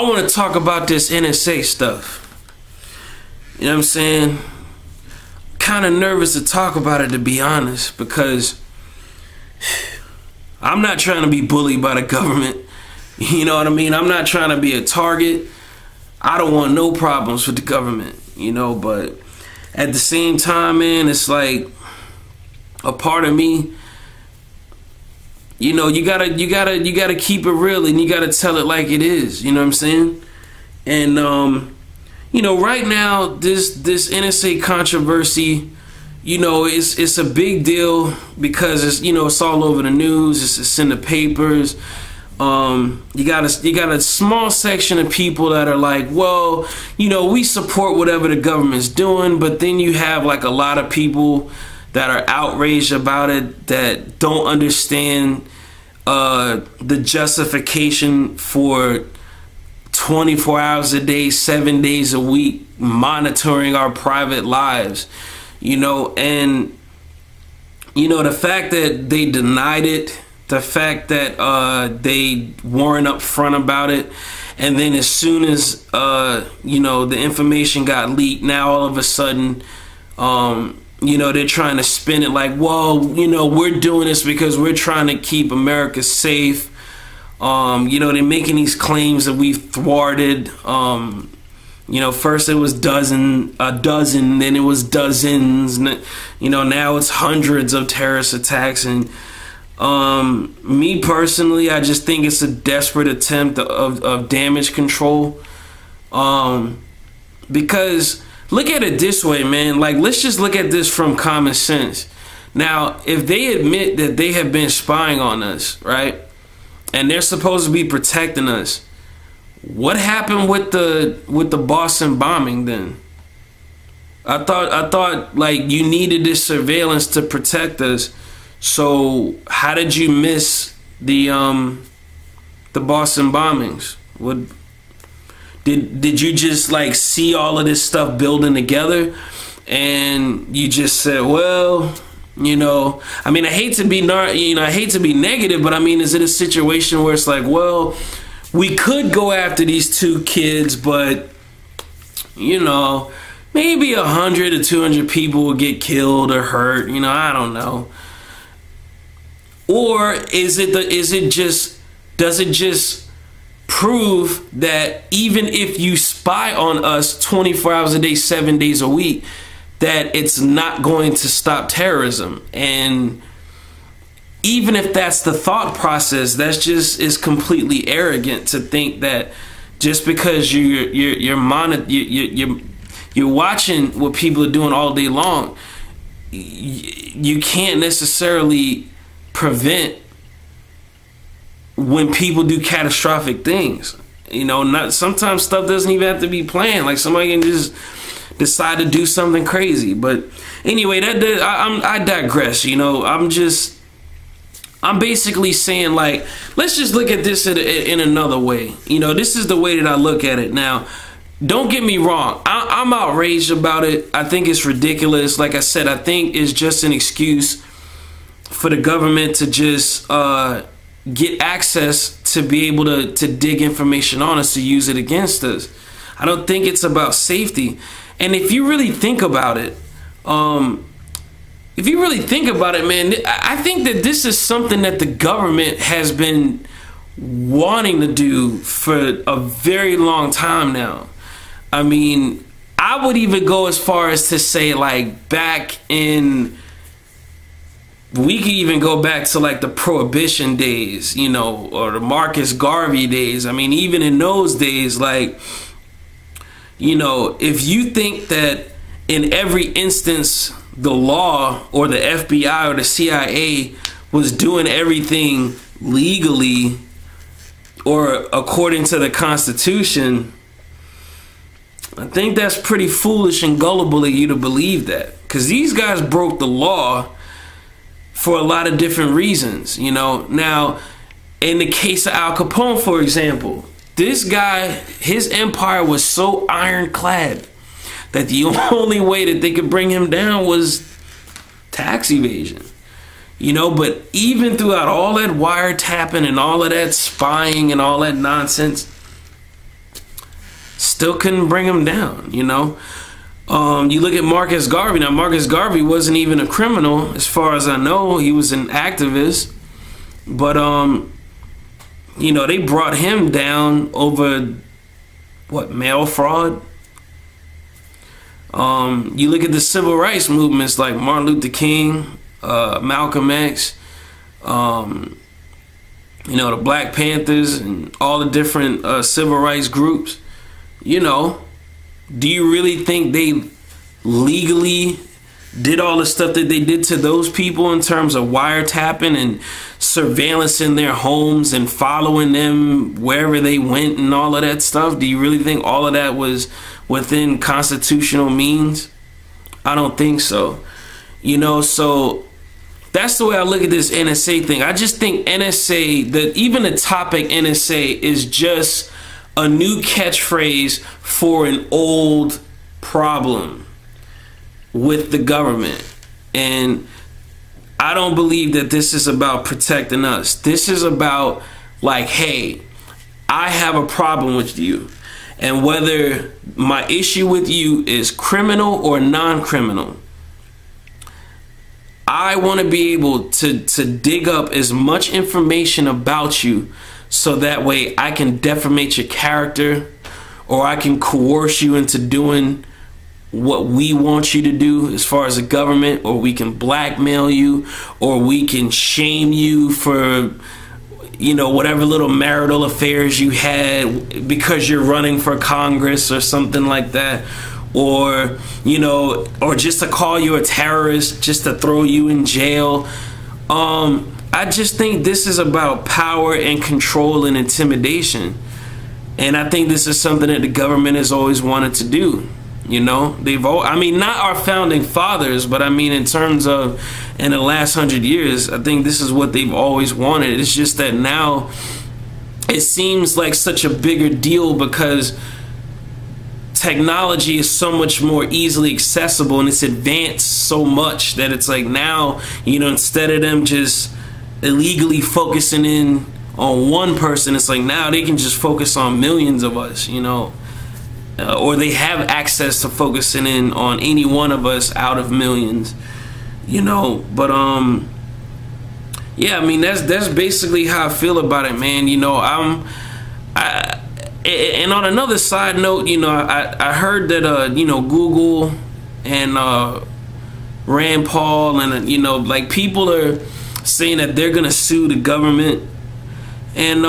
want to talk about this NSA stuff. You know what I'm saying? Kind of nervous to talk about it, to be honest, because I'm not trying to be bullied by the government. You know what I mean? I'm not trying to be a target. I don't want no problems with the government, you know, but at the same time, man, it's like a part of me, you know, you gotta keep it real, and you gotta tell it like it is, you know what I'm saying? And you know, right now, this NSA controversy, you know, it's a big deal because it's, you know, it's all over the news, it's in the papers. You got a small section of people that are like, well, you know, we support whatever the government's doing, but then you have like a lot of people that are outraged about it, that don't understand the justification for 24 hours a day, 7 days a week, monitoring our private lives, you know. And you know, the fact that they denied it, the fact that they weren't upfront about it, and then as soon as you know, the information got leaked, now all of a sudden you know, they're trying to spin it like, well, you know, we're doing this because we're trying to keep America safe. You know, they're making these claims that we've thwarted. You know, first it was a dozen, then it was dozens, you know, now it's hundreds of terrorist attacks. And me personally, I just think it's a desperate attempt of damage control. Because look at it this way, man. Like, let's just look at this from common sense. Now, if they admit that they have been spying on us, right, and they're supposed to be protecting us, what happened with the Boston bombing then? I thought like you needed this surveillance to protect us. So how did you miss the Boston bombings? What did you just like see all of this stuff building together, and you just said, well, you know, I mean, I hate to be negative, but I mean, is it a situation where it's like, well, we could go after these two kids, but you know, maybe 100 or 200 people will get killed or hurt, you know, I don't know. Or does it just prove that even if you spy on us 24 hours a day, 7 days a week, that it's not going to stop terrorism? And even if that's the thought process, that's just is completely arrogant to think that just because you're watching what people are doing all day long, you can't necessarily prevent when people do catastrophic things. You know, sometimes stuff doesn't even have to be planned. Like, somebody can just decide to do something crazy. But anyway, I digress. You know, I'm basically saying, like, let's just look at this in another way. You know, this is the way that I look at it. Now, don't get me wrong. I'm outraged about it. I think it's ridiculous. Like I said, I think it's just an excuse for the government to just get access to be able to dig information on us, to use it against us. I don't think it's about safety. And if you really think about it, man, I think that this is something that the government has been wanting to do for a very long time now. I mean, I would even go as far as to say, like, we could even go back to like the Prohibition days, you know, or the Marcus Garvey days. I mean, even in those days, like, you know, if you think that in every instance the law or the FBI or the CIA was doing everything legally or according to the Constitution, I think that's pretty foolish and gullible of you to believe that, because these guys broke the law for a lot of different reasons, you know. Now, in the case of Al Capone, for example, this guy, his empire was so ironclad that the only way that they could bring him down was tax evasion, you know. But even throughout all that wiretapping and all of that spying and all that nonsense, still couldn't bring him down, you know. You look at Marcus Garvey. Now, Marcus Garvey wasn't even a criminal, as far as I know. He was an activist. But, you know, they brought him down over, what, mail fraud? You look at the civil rights movements like Martin Luther King, Malcolm X, you know, the Black Panthers and all the different civil rights groups. You know, do you really think they legally did all the stuff that they did to those people in terms of wiretapping and surveillance in their homes and following them wherever they went and all of that stuff? Do you really think all of that was within constitutional means? I don't think so. You know, so that's the way I look at this NSA thing. I just think NSA, that even the topic NSA is just a new catchphrase for an old problem with the government. And I don't believe that this is about protecting us. This is about like, hey, I have a problem with you. And whether my issue with you is criminal or non-criminal, I want to be able to dig up as much information about you so that way I can defamate your character, or I can coerce you into doing what we want you to do as far as the government, or we can blackmail you, or we can shame you for, you know, whatever little marital affairs you had because you're running for Congress or something like that. Or, you know, or just to call you a terrorist, just to throw you in jail. I just think this is about power and control and intimidation. And I think this is something that the government has always wanted to do. You know, I mean, not our founding fathers, but I mean, in terms of in the last 100 years, I think this is what they've always wanted. It's just that now it seems like such a bigger deal because technology is so much more easily accessible and it's advanced so much that it's like now, you know, instead of them just illegally focusing in on one person, it's like now they can just focus on millions of us, you know, or they have access to focusing in on any one of us out of millions, you know. But yeah, I mean, that's basically how I feel about it, man. You know, and on another side note, you know, I heard that you know, Google and Rand Paul and you know, like, people are saying that they're gonna sue the government, and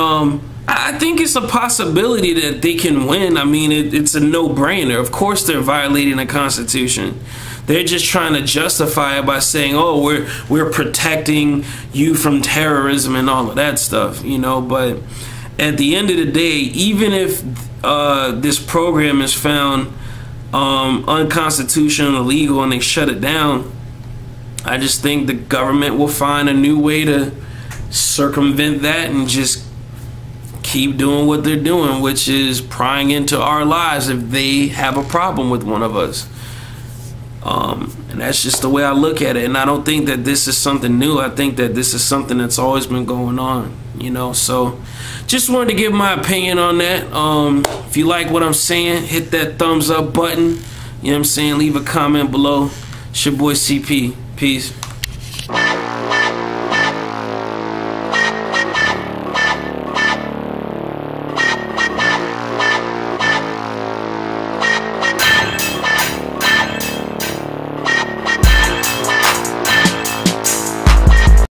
I think it's a possibility that they can win. I mean, it's a no-brainer. Of course they're violating the Constitution. They're just trying to justify it by saying, oh, we're protecting you from terrorism and all of that stuff, you know. But at the end of the day, even if this program is found unconstitutional, illegal, and they shut it down, I just think the government will find a new way to circumvent that and just keep doing what they're doing, which is prying into our lives if they have a problem with one of us. And that's just the way I look at it. And I don't think that this is something new. I think that this is something that's always been going on, you know. So just wanted to give my opinion on that. If you like what I'm saying, hit that thumbs up button. You know what I'm saying? Leave a comment below. It's your boy CP. Peace.